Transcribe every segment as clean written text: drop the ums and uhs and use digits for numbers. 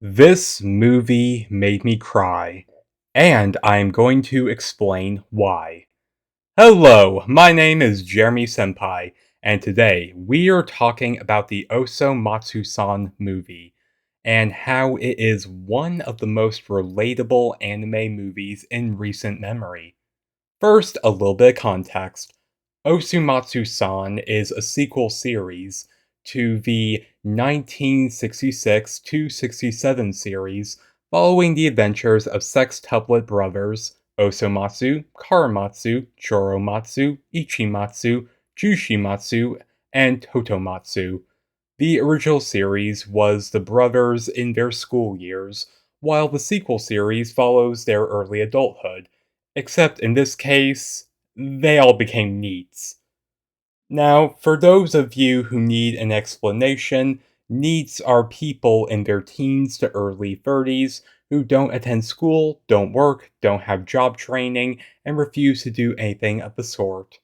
This movie made me cry, and I'm going to explain why. Hello, my name is Jeremy Senpai, and today we are talking about the Osomatsusan movie, and how it is one of the most relatable anime movies in recent memory. First, a little bit of context. Osomatsu-san is a sequel series to the 1966 to 67 series following the adventures of sextuplet brothers Osomatsu, Karamatsu, Choromatsu, Ichimatsu, Jushimatsu, and Totomatsu. The original series was the brothers in their school years, while the sequel series follows their early adulthood, except in this case, they all became NEETs. Now, for those of you who need an explanation, NEETs are people in their teens to early 30s who don't attend school, don't work, don't have job training, and refuse to do anything of the sort.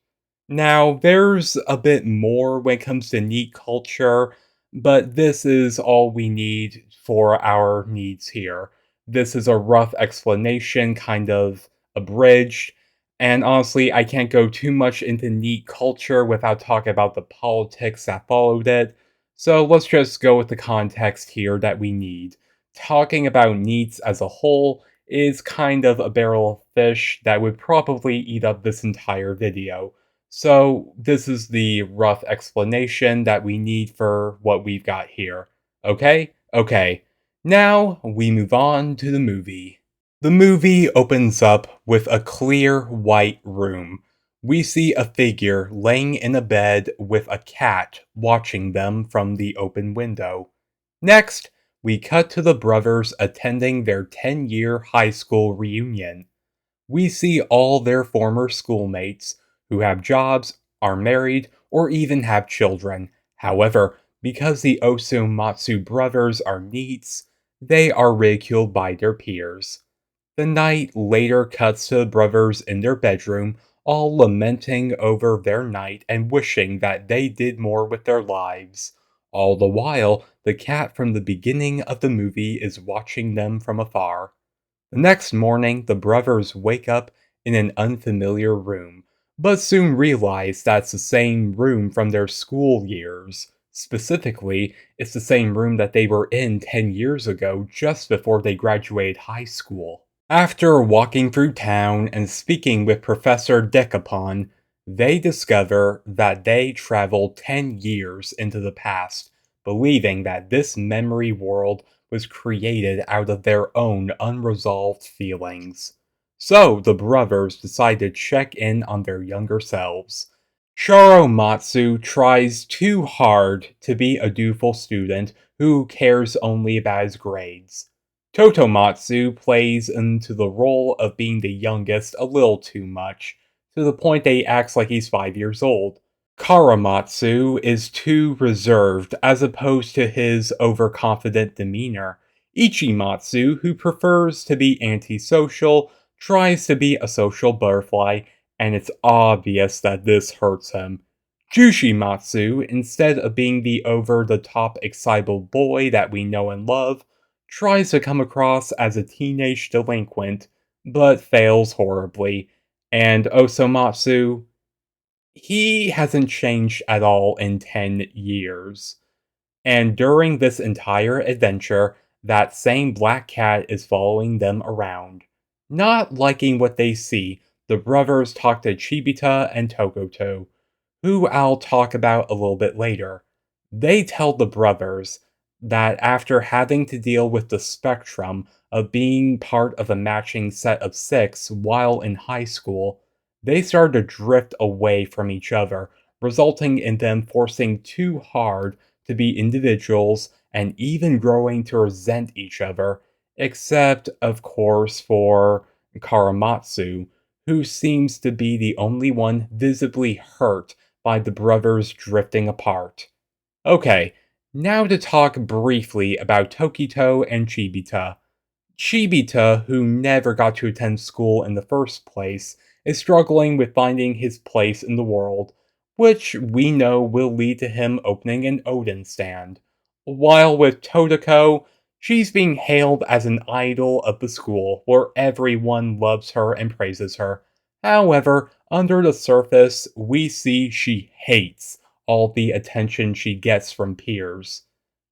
Now, there's a bit more when it comes to NEET culture, but this is all we need for our needs here. This is a rough explanation, kind of abridged, and honestly, I can't go too much into NEET culture without talking about the politics that followed it, so let's just go with the context here that we need. Talking about NEETs as a whole is kind of a barrel of fish that would probably eat up this entire video. So, this is the rough explanation that we need for what we've got here. Okay? Okay. Now, we move on to the movie. The movie opens up with a clear white room. We see a figure laying in a bed with a cat watching them from the open window. Next, we cut to the brothers attending their 10-year high school reunion. We see all their former schoolmates who have jobs, are married, or even have children. However, because the Osomatsu brothers are NEETs, they are ridiculed by their peers. The night later cuts to the brothers in their bedroom, all lamenting over their night and wishing that they did more with their lives. All the while, the cat from the beginning of the movie is watching them from afar. The next morning, the brothers wake up in an unfamiliar room, but soon realize that's the same room from their school years. Specifically, it's the same room that they were in 10 years ago, just before they graduated high school. After walking through town and speaking with Professor Decapon, they discover that they traveled 10 years into the past, believing that this memory world was created out of their own unresolved feelings. So the brothers decide to check in on their younger selves. Matsu tries too hard to be a dutiful student who cares only about his grades. Totomatsu plays into the role of being the youngest a little too much, to the point that he acts like he's 5 years old. Karamatsu is too reserved as opposed to his overconfident demeanor. Ichimatsu, who prefers to be antisocial, tries to be a social butterfly, and it's obvious that this hurts him. Jushimatsu, instead of being the over-the-top excitable boy that we know and love, tries to come across as a teenage delinquent, but fails horribly. And Osomatsu, he hasn't changed at all in 10 years. And during this entire adventure, that same black cat is following them around. Not liking what they see, the brothers talk to Chibita and Tokoto, who I'll talk about a little bit later. They tell the brothers that after having to deal with the spectrum of being part of a matching set of 6 while in high school, they started to drift away from each other, resulting in them forcing too hard to be individuals and even growing to resent each other, except, of course, for Karamatsu, who seems to be the only one visibly hurt by the brothers drifting apart. Okay, now to talk briefly about Tokito and Chibita. Chibita, who never got to attend school in the first place, is struggling with finding his place in the world, which we know will lead to him opening an Odin stand. While with Totoko, She's being hailed as an idol of the school, where everyone loves her and praises her. However, under the surface, we see she hates all the attention she gets from peers.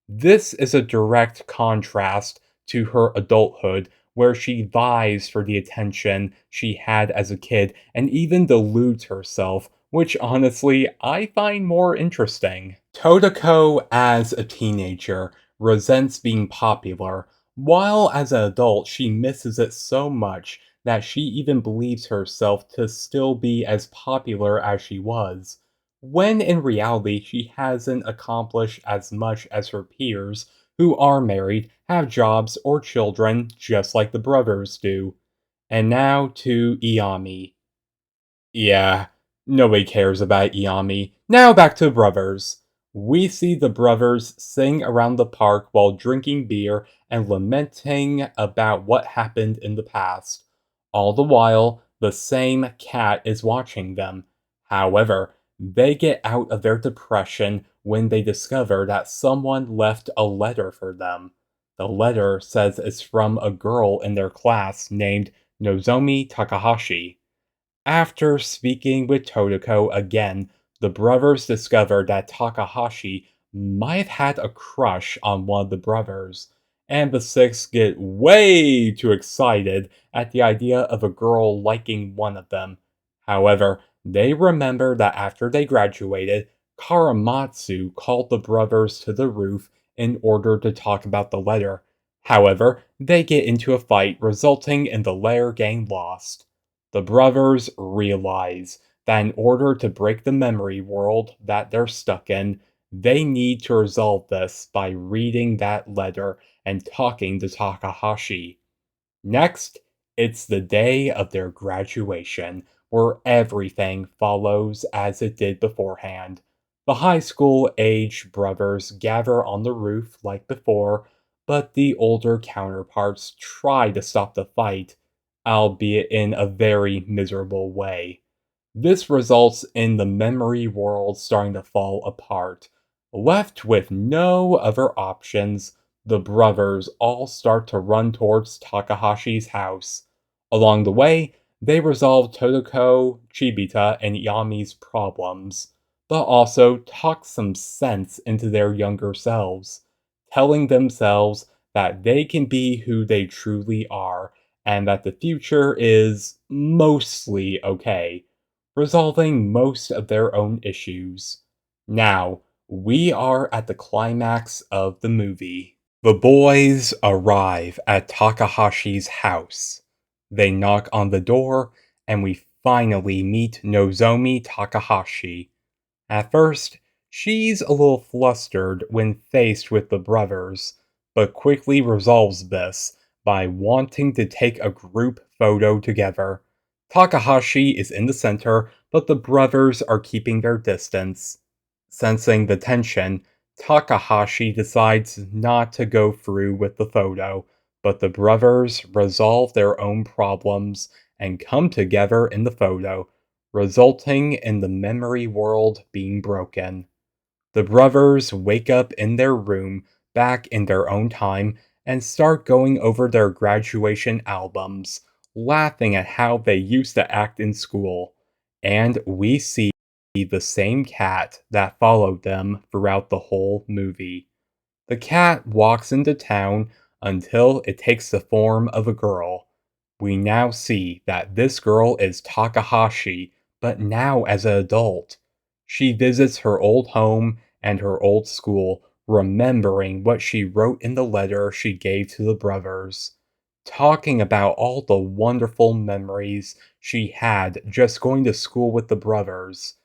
This is a direct contrast to her adulthood, where she vies for the attention she had as a kid and even deludes herself, which honestly I find more interesting. Totoko, as a teenager, resents being popular, while as an adult she misses it so much that she even believes herself to still be as popular as she was, when in reality she hasn't accomplished as much as her peers who are married, have jobs or children just like the brothers do. And now to Iami. Yeah, nobody cares about Iami. Now back to brothers. We see the brothers sing around the park while drinking beer and lamenting about what happened in the past. All the while, the same cat is watching them. However, they get out of their depression when they discover that someone left a letter for them. The letter says it's from a girl in their class named Nozomi Takahashi. After speaking with Totoko again, the brothers discover that Takahashi might have had a crush on one of the brothers, and the six get way too excited at the idea of a girl liking one of them. However, they remember that after they graduated, Karamatsu called the brothers to the roof in order to talk about the letter. However, they get into a fight, resulting in the letter getting lost. The brothers realize that in order to break the memory world that they're stuck in, they need to resolve this by reading that letter and talking to Takahashi. Next, it's the day of their graduation, where everything follows as it did beforehand. The high school age brothers gather on the roof like before, but the older counterparts try to stop the fight, albeit in a very miserable way. This results in the memory world starting to fall apart. Left with no other options, the brothers all start to run towards Takahashi's house. Along the way, they resolve Totoko, Chibita, and Yami's problems, but also talk some sense into their younger selves, telling themselves that they can be who they truly are and that the future is mostly okay, resolving most of their own issues. Now, we are at the climax of the movie. The boys arrive at Takahashi's house. They knock on the door, and we finally meet Nozomi Takahashi. At first, she's a little flustered when faced with the brothers, but quickly resolves this by wanting to take a group photo together. Takahashi is in the center, but the brothers are keeping their distance. Sensing the tension, Takahashi decides not to go through with the photo, but the brothers resolve their own problems and come together in the photo, resulting in the memory world being broken. The brothers wake up in their room back in their own time and start going over their graduation albums, laughing at how they used to act in school. And we see the same cat that followed them throughout the whole movie. The cat walks into town until it takes the form of a girl. We now see that this girl is Takahashi, but now as an adult. She visits her old home and her old school, remembering what she wrote in the letter she gave to the brothers, talking about all the wonderful memories she had just going to school with the brothers.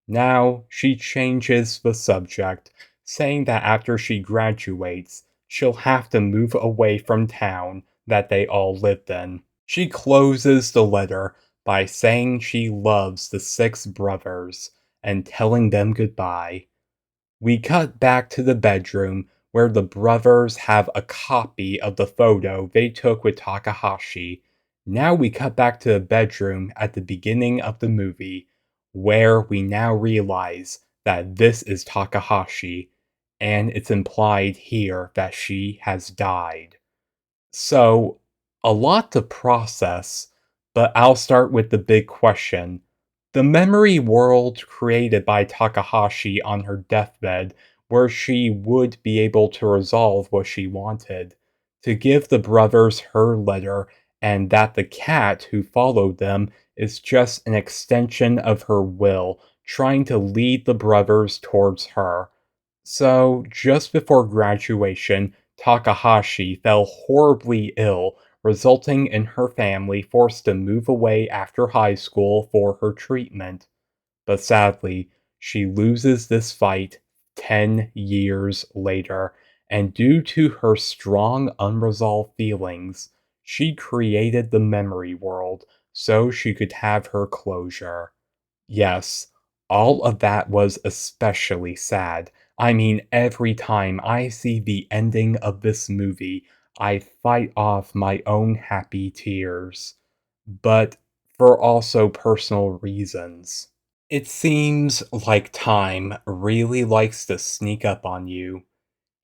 Now she changes the subject, saying that after she graduates, she'll have to move away from town that they all lived in. She closes the letter by saying she loves the six brothers and telling them goodbye. We cut back to the bedroom where the brothers have a copy of the photo they took with Takahashi. Now we cut back to the bedroom at the beginning of the movie, where we now realize that this is Takahashi, and it's implied here that she has died. So, a lot to process, but I'll start with the big question. The memory world created by Takahashi on her deathbed, where she would be able to resolve what she wanted, to give the brothers her letter, and that the cat who followed them is just an extension of her will, trying to lead the brothers towards her. So, just before graduation, Takahashi fell horribly ill, resulting in her family forced to move away after high school for her treatment. But sadly, she loses this fight 10 years later, and due to her strong unresolved feelings, she created the memory world so she could have her closure. Yes, all of that was especially sad. I mean, every time I see the ending of this movie, I fight off my own happy tears. But for also personal reasons. It seems like time really likes to sneak up on you.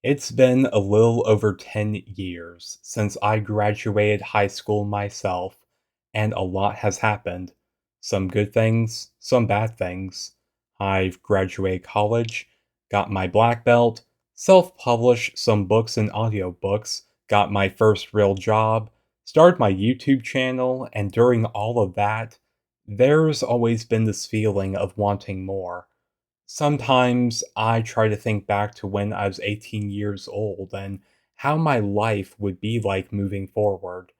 It's been a little over 10 years since I graduated high school myself, and a lot has happened. Some good things, some bad things. I've graduated college, got my black belt, self published some books and audiobooks, got my first real job, started my YouTube channel, and during all of that, there's always been this feeling of wanting more. Sometimes I try to think back to when I was 18 years old and how my life would be like moving forward.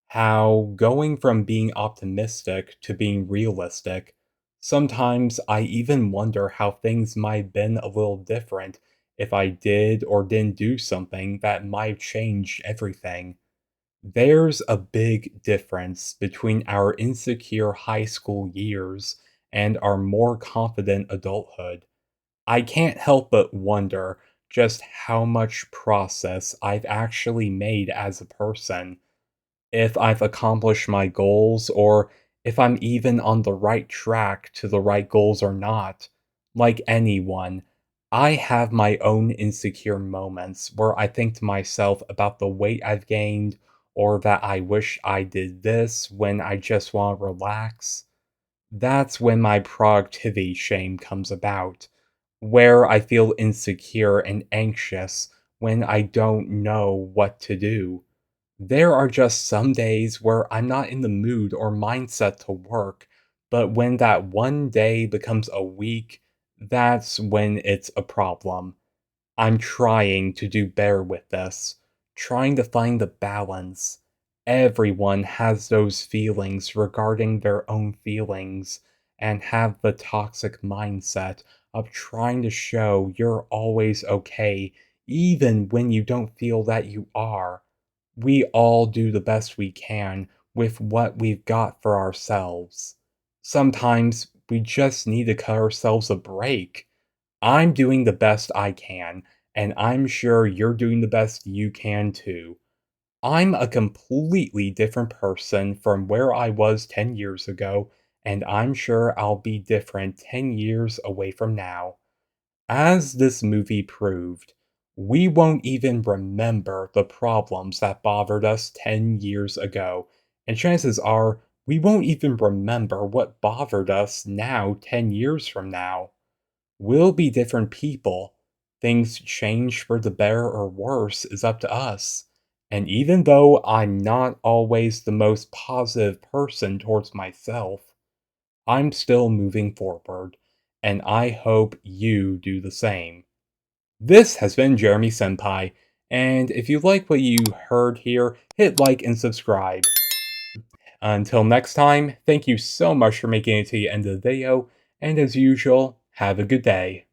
How going from being optimistic to being realistic, sometimes I even wonder how things might have been a little different if I did or didn't do something that might have changed everything. There's a big difference between our insecure high school years and our more confident adulthood. I can't help but wonder just how much process I've actually made as a person, if I've accomplished my goals, or if I'm even on the right track to the right goals or not. Like anyone, I have my own insecure moments where I think to myself about the weight I've gained, or that I wish I did this when I just want to relax. That's when my productivity shame comes about, where I feel insecure and anxious when I don't know what to do. There are just some days where I'm not in the mood or mindset to work, but when that one day becomes a week, that's when it's a problem. I'm trying to do better with this, trying to find the balance. Everyone has those feelings regarding their own feelings and have the toxic mindset of trying to show you're always okay, even when you don't feel that you are. We all do the best we can with what we've got for ourselves. Sometimes we just need to cut ourselves a break. I'm doing the best I can, and I'm sure you're doing the best you can too. I'm a completely different person from where I was 10 years ago, and I'm sure I'll be different 10 years away from now. As this movie proved, we won't even remember the problems that bothered us 10 years ago, and chances are we won't even remember what bothered us now 10 years from now. We'll be different people. Things change for the better or worse is up to us. And even though I'm not always the most positive person towards myself, I'm still moving forward, and I hope you do the same. This has been Jeremy Senpai, and if you like what you heard here, hit like and subscribe. Until next time, thank you so much for making it to the end of the video, and as usual, have a good day.